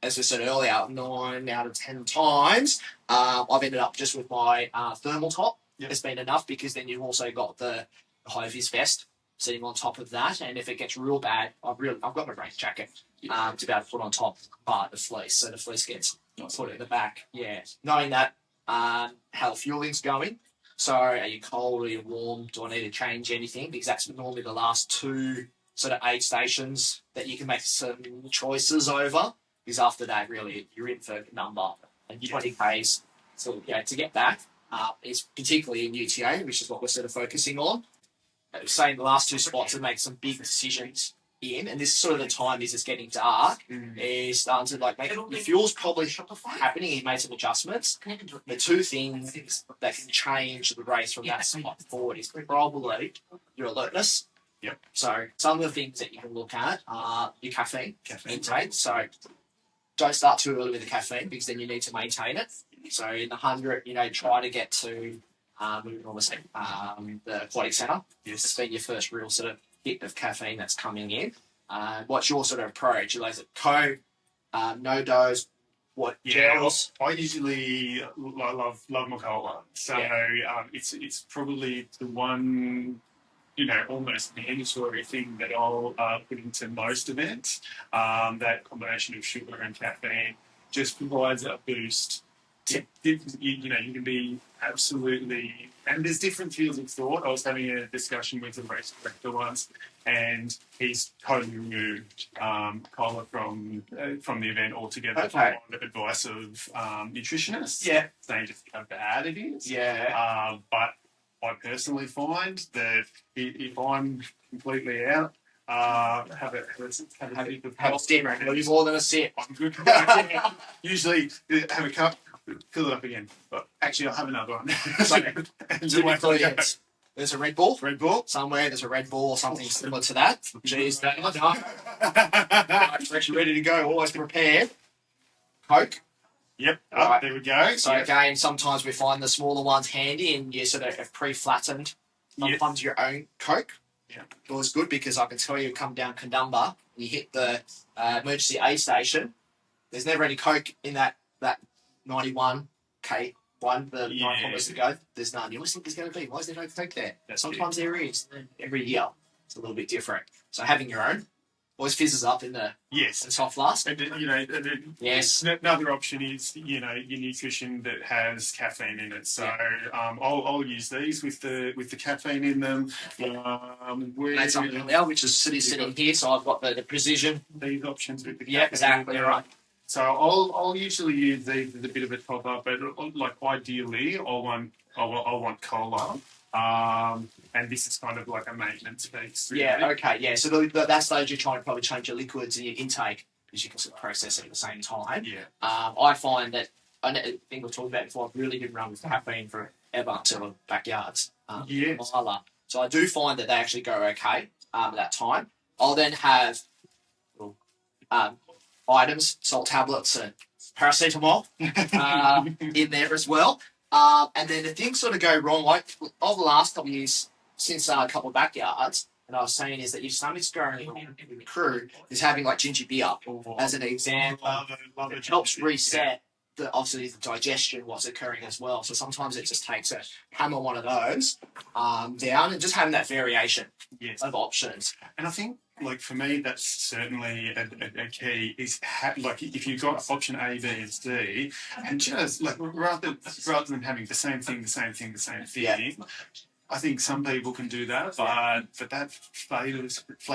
as I said earlier, 9 out of 10 times, I've ended up just with my thermal top. Yep. It's been enough because then you've also got the high-vis vest sitting on top of that, and if it gets real bad, I've got my rain jacket to be able to put on top part of the fleece, so the fleece gets put at the back. Yeah, knowing that how the fueling's going. So are you cold, are you warm? Do I need to change anything? Because that's normally the last 2 sort of aid stations that you can make some choices over. Because after that, really, you're in for number and 20 Ks. So to get back, is particularly in UTA, which is what we're sort of focusing on. Saying the last 2 spots to make some big decisions in, and this is sort of the time as it's getting dark, is starting to make the fuel's probably happening. He made some adjustments. The 2 things that can change the race from that spot forward is probably your alertness. Yep. So some of the things that you can look at are your caffeine intake. So don't start too early with the caffeine because then you need to maintain it. So in the 100, try to get to obviously the aquatic centre. Yes. It's been your first real sort of hit of caffeine that's coming in. What's your sort of approach? Is it Coke, no dose, what gels? I usually love my cola. So it's probably the one, almost mandatory thing that I'll put into most events. That combination of sugar and caffeine just provides a boost. You can be absolutely, and there's different fields of thought. I was having a discussion with a race director once, and he's totally removed cola from the event altogether. Okay. On the advice of nutritionists, saying just how bad it is. But I personally find that if I'm completely out, have a sip. More than a sip. I'm good. Usually have a cup, fill it up again. But actually, I'll have another one. Typically, there's a Red Bull. Red Bull. Somewhere there's a Red Bull or something similar to that. Jeez, no. Fresh, ready to go, always prepared. Coke. Yep. Right. There we go. So again, sometimes we find the smaller ones handy and you sort of have pre-flattened sometimes your own Coke. Yeah. Always good because I can tell you come down Condumba, you hit the emergency aid station, there's never any Coke in that 91K one, the 9 kilometres to go. There's none. You always think there's going to be. Why is there no Coke there? Sometimes there is. Every year it's a little bit different. So having your own always fizzes up in the soft flask. And yes. Another option is your nutrition that has caffeine in it. So I'll use these with the caffeine in them. Made something now, which is sitting here. So I've got the precision. These options with the caffeine. Yeah, exactly right. So I'll usually use these as a bit of a top up, but ideally I'll want cola. And this is kind of like a maintenance piece. Really. Yeah, okay, yeah. So that stage you're trying to probably change your liquids and your intake because you can sort of process it at the same time. Yeah. I find that, I think we've talked about before, I've really been run with caffeine forever until the backyards. Yes. So I do find that they actually go okay at that time. I'll then have items, salt tablets, and paracetamol in there as well. And then if things sort of go wrong, like over the last couple of years, since a couple of backyards, and I was saying is that if something's going on in the crew, is having like ginger beer as an example. It helps reset obviously the digestion, what's occurring as well. So sometimes it just takes a hammer one of those down and just having that variation of options. And I think, like for me, that's certainly a key. Is like if you've got option A, B, and C, and just like rather than having the same thing, I think some people can do that, but that flavour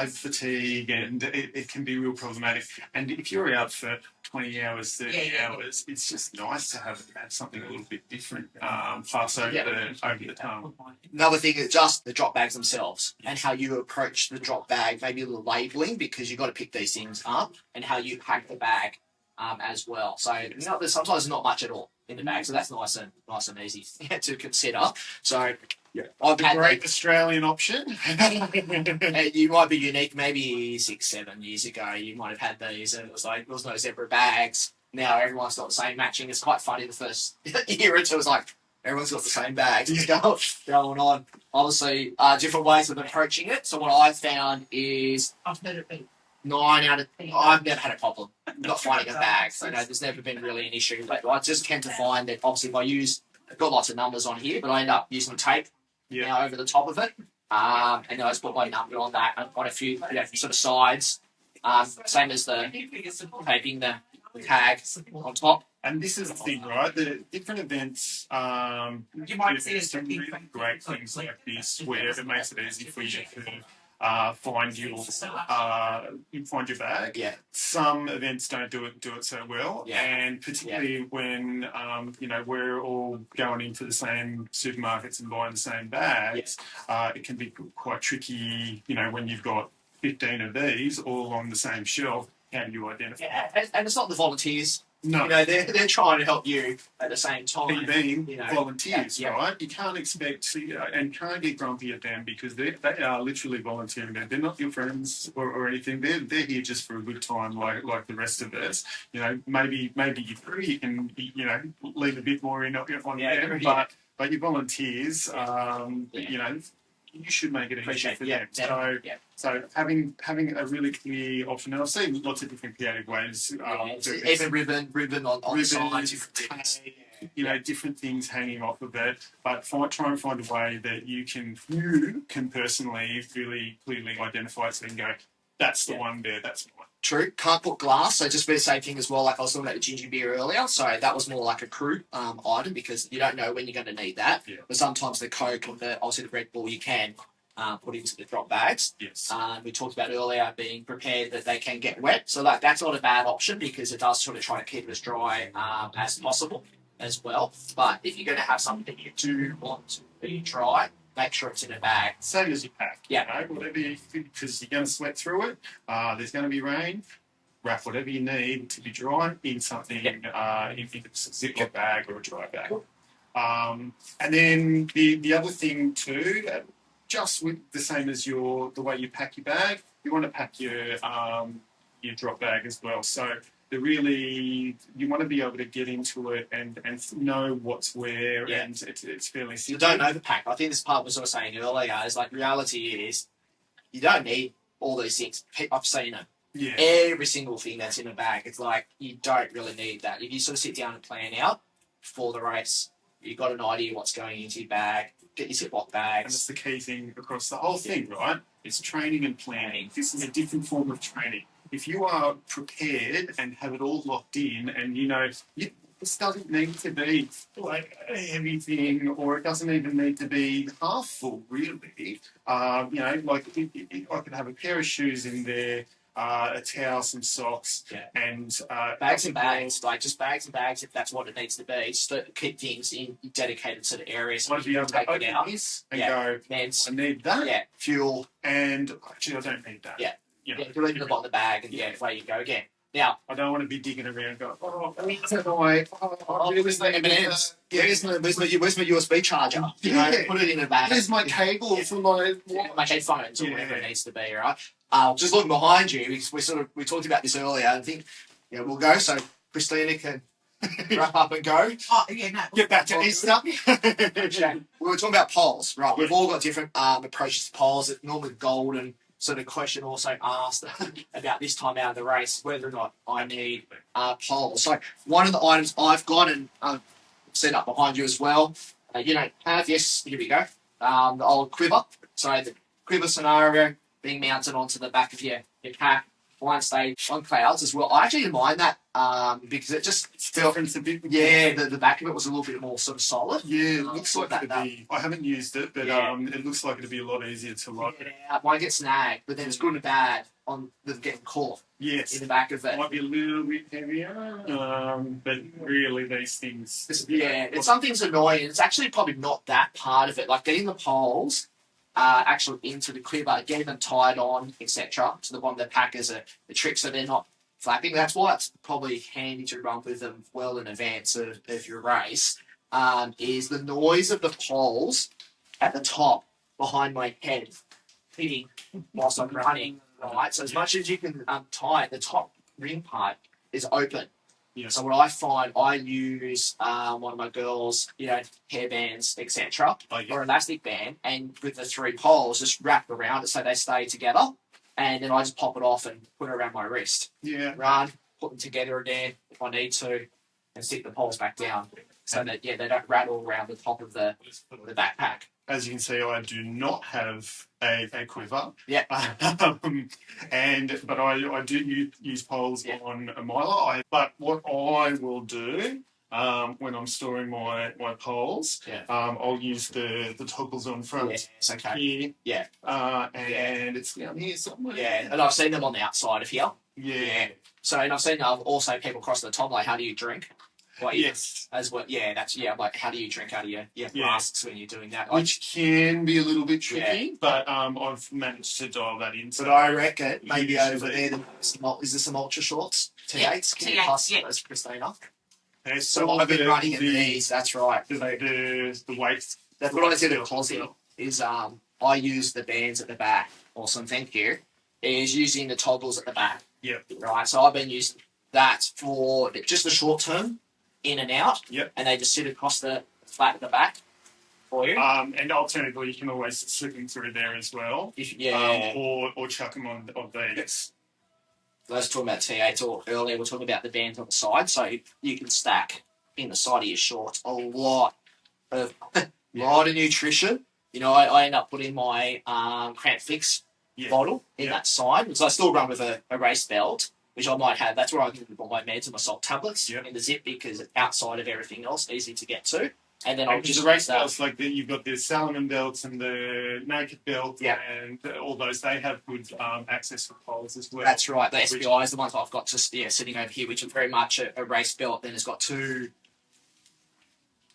fatigue and it can be real problematic. And if you're out for 20 hours, 30 hours, it's just nice to have something a little bit different pass over the tongue. Another thing is just the drop bags themselves and how you approach the drop bag, maybe a little labelling, because you've got to pick these things up, and how you pack the bag as well. So there's sometimes not much at all in the bag, so that's nice and easy to consider. So I've had great Australian option. You might be unique. Maybe 6-7 years ago, you might have had these, and it was like there was no zebra bags. Now everyone's got the same matching. It's quite funny. The first year or two, it was like everyone's got the same bags. It's going on. Obviously, different ways of approaching it. So what I found is I've never had a problem not finding a bag. So there's never been really an issue. But I just tend to find that obviously if I've got lots of numbers on here, but I end up using tape now over the top of it. And I just put my number on that and on a few sort of sides. Same as the taping the tag on top. And this is the thing, right? The different events, you might see some really great things like this where it makes it easy for you to find your bag. Yeah. Some events don't do it so well, and particularly when we're all going into the same supermarkets and buying the same bags, it can be quite tricky. When you've got 15 of these all on the same shelf, how do you identify? Yeah, and it's not the volunteers. No, they're trying to help you at the same time. Being volunteers, right? You can't expect and can't get grumpy at them because they are literally volunteering. They're not your friends or anything. They're here just for a good time, like the rest of us. Maybe you can leave a bit more on them, but your volunteers, you should make it easier for them. So having a really clear option, and I've seen lots of different creative ways. Even ribbon on the sides, different things hanging off of it. But try and find a way that you can personally really clearly identify it, so you can go, that's the one there, that's the one. True. Can't put glass, so just be the same thing as well. Like I was talking about the ginger beer earlier, so that was more like a crew item because you don't know when you're going to need that. Yeah. But sometimes the Coke or obviously the Red Bull you can put into the drop bags. Yes. We talked about earlier being prepared that they can get wet, so that's not a bad option because it does sort of try to keep it as dry as possible as well. But if you're going to have something that you do want to be dry, make sure it's in a bag. Same as you pack. Yeah. Whatever because you're going to sweat through it. There's going to be rain. Wrap whatever you need to be dry in something, if it's a Ziploc bag or a dry bag. And then the other thing too, just with the same as the way you pack your bag, you want to pack your drop bag as well. So you want to be able to get into it and know what's where, and it's fairly simple. You don't overpack. I think this part was sort of saying earlier is like reality is you don't need all these things. I've seen it. Yeah. Every single thing that's in a bag, it's like you don't really need that. If you sort of sit down and plan out for the race, you've got an idea what's going into your bag. Get your Ziploc bags. And that's the key thing across the whole thing, right? It's training and planning. This is a different form of training. If you are prepared and have it all locked in, and this doesn't need to be like a heavy thing, or it doesn't even need to be half full, really. Like I could have a pair of shoes in there, a towel, some socks, and bags and bags, like just bags and bags if that's what it needs to be. Just to keep things in dedicated sort of areas. So you can take it out and go, meds. I need that. Yeah, fuel. And actually, I don't need that. Yeah. You leave it in the bottom of the bag, and away you go again. Now, I don't want to be digging around and going, where's my M&Ms? Where's my USB charger? Put it in a bag. Where's my cable for my headphones or whatever it needs to be, right? Just looking behind you, we talked about this earlier. I think we'll go. So Christina can wrap up and go. Oh, yeah, no. Get back to Easter. We were talking about polls, right? We've all got different approaches to polls. It's normally golden sort of question also asked about this time out of the race, whether or not I need polls. So one of the items I've got and set up behind you as well, yes, here we go, the old quiver. So the quiver scenario being mounted onto the back of your pack, one stage on clouds as well. I actually didn't mind that because it just felt a bit. Yeah, the back of it was a little bit more sort of solid. Yeah, it looks like that, it'd be. I haven't used it, but it looks like it'd be a lot easier to lock. Get out. Won't get snagged, but then it's good and bad on the getting caught. Yes, in the back of it. Might be a little bit heavier, but really these things. It's some things annoying. It's actually probably not that part of it. Like getting the poles actually into the quiver, getting them tied on, etc. to the bottom of the pack is the trick, so they're not flapping. That's why it's probably handy to run with them well in advance of your race. Is the noise of the poles at the top behind my head hitting whilst I'm running. Right, so as much as you can tie it, the top ring part is open. Yeah. So what I find, I use one of my girls, hair bands, etc., or elastic band, and with the 3 poles, just wrap around it so they stay together, and then I just pop it off and put it around my wrist. Yeah. Run, put them together again if I need to, and stick the poles back down so that they don't rattle around the top of the backpack. As you can see, I do not have a quiver. Yeah. But I do use poles on a miler. But what I will do when I'm storing my poles, I'll use the toggles on front. Yes, okay. Here. Yeah. And it's down here somewhere. Yeah, and I've seen them on the outside of here. Yeah. So, and I've seen also people cross the top, like, how do you drink? Yes. As well. Yeah, like, how do you drink out of your flasks when you're doing that? Which can be a little bit tricky, but I've managed to dial that in. But I reckon maybe over there, is there some ultra shorts? T8s? Can you pass those, Christina? So I've been running in these, that's right. The weights. That's what I did at Cosy, is I use the bands at the back. Awesome, thank you. Is using the toggles at the back. Yep. Right, so I've been using that for just the short term, in and out. Yep. And they just sit across the flat at the back for you. And alternatively, you can always slip them through there as well. Or chuck them on these. I was talking about T8 or earlier, we were talking about the bands on the side, so you can stack in the side of your shorts a lot of nutrition. I end up putting my Cramp Fix bottle in that side, so I still run with a race belt, which I might have. That's where I can put my meds and my salt tablets in the zip, because it's outside of everything else, easy to get to. And then I'll just the race belts, like you've got the Salomon belts and the Naked belt, and all those. They have good access for poles as well. That's right. The SBIs, the ones I've got just sitting over here, which are very much a race belt. Then it's got two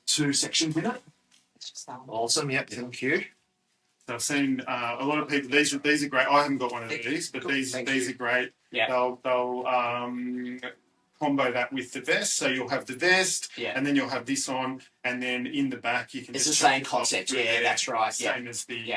sections in it. It's just awesome. Yep. Thank you. So I've seen a lot of people. These are great. I haven't got one of these, but these are great. Yeah. They'll combo that with the vest, so you'll have the vest, and then you'll have this on, and then in the back you can. It's the same concept. Yeah, that's right. Same as the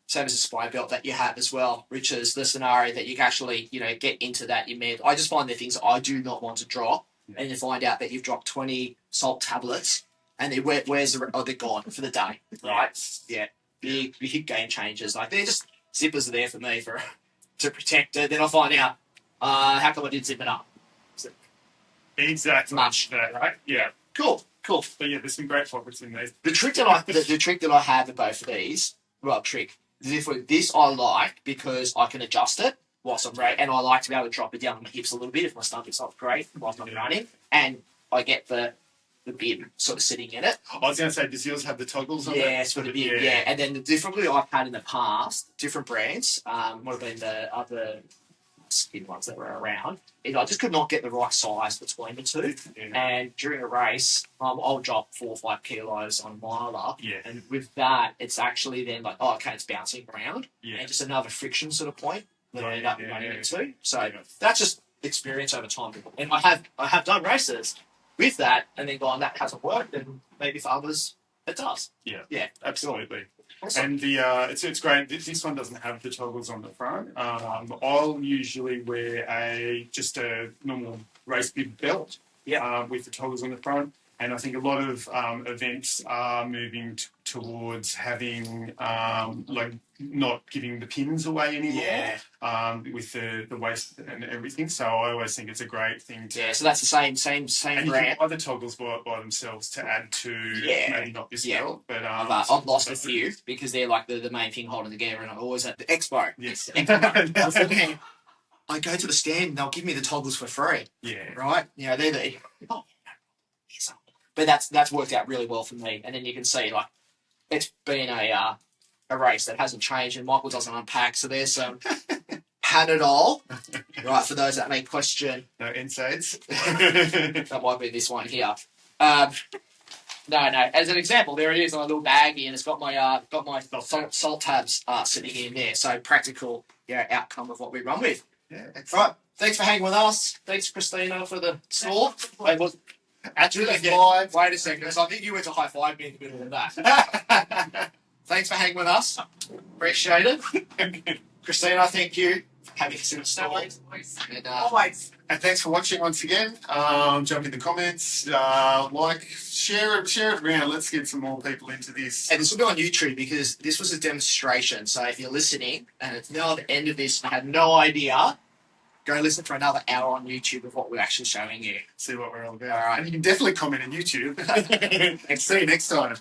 same as the spy belt that you have as well, which is the scenario that you can actually get into that you med. I just find the things I do not want to drop, and you find out that you've dropped 20 salt tablets, and they're gone for the day. Right? Yeah. Big game changers. Like, they're just zippers are there for me to protect it. Then I find out how come I didn't zip it up. Exactly. Much, right? Yeah. Cool. But yeah, there's some great pockets in these. The trick that I have in both of these, is if with this I like because I can adjust it whilst I'm running, and I like to be able to drop it down on my hips a little bit if my stomach's not great whilst I'm running, and I get the bib sort of sitting in it. I was going to say, does yours have the toggles on it? Yeah, it's got the bib, And then the differently I've had in the past, different brands, would have been the other skin ones that were around, is I just could not get the right size between the two. Yeah. And during a race, I'll drop 4 or 5 kilos on a miler. Yeah. And with that, it's actually then like, it's bouncing around. Yeah. And just another friction sort of point that I end up running into. So that's just experience over time. And I have done races with that and then gone, that hasn't worked, and maybe for others it does. Yeah, absolutely. Awesome. And it's great. This one doesn't have the toggles on the front. I'll usually wear just a normal race bib belt. Yeah. With the toggles on the front. And I think a lot of events are moving towards having like not giving the pins away anymore. Yeah. With the waist and everything. So I always think it's a great thing to. Yeah. So that's the same And you brand. can buy the toggles by themselves to add to maybe not this belt, but I've lost a few because they're like the main thing holding together, and I'm always at the expo. Yes. I go to the stand and they'll give me the toggles for free. Yeah. Right? You know, they're the but that's worked out really well for me. And then you can see like it's been a race that hasn't changed, and Michael doesn't unpack. So there's some Panadol, right? For those that may question, no NSAIDs. That might be this one here. No. As an example, there it is on a little baggie, and it's got my salt tabs sitting in there. So practical, outcome of what we run with. Yeah. Right. Thanks for hanging with us. Thanks, Christina, for the store. Actually, Wait a second. So I think you went to high five me in the middle of that. Thanks for hanging with us. Appreciate it. Christina, thank you for having us in the store. Always. And thanks for watching once again. Jump in the comments, share it around. Let's get some more people into this. And this will go on YouTube because this was a demonstration. So if you're listening and it's now the end of this and I had no idea, go listen for another hour on YouTube of what we're actually showing you. See what we're all about. All right. And you can definitely comment on YouTube. And see you next time.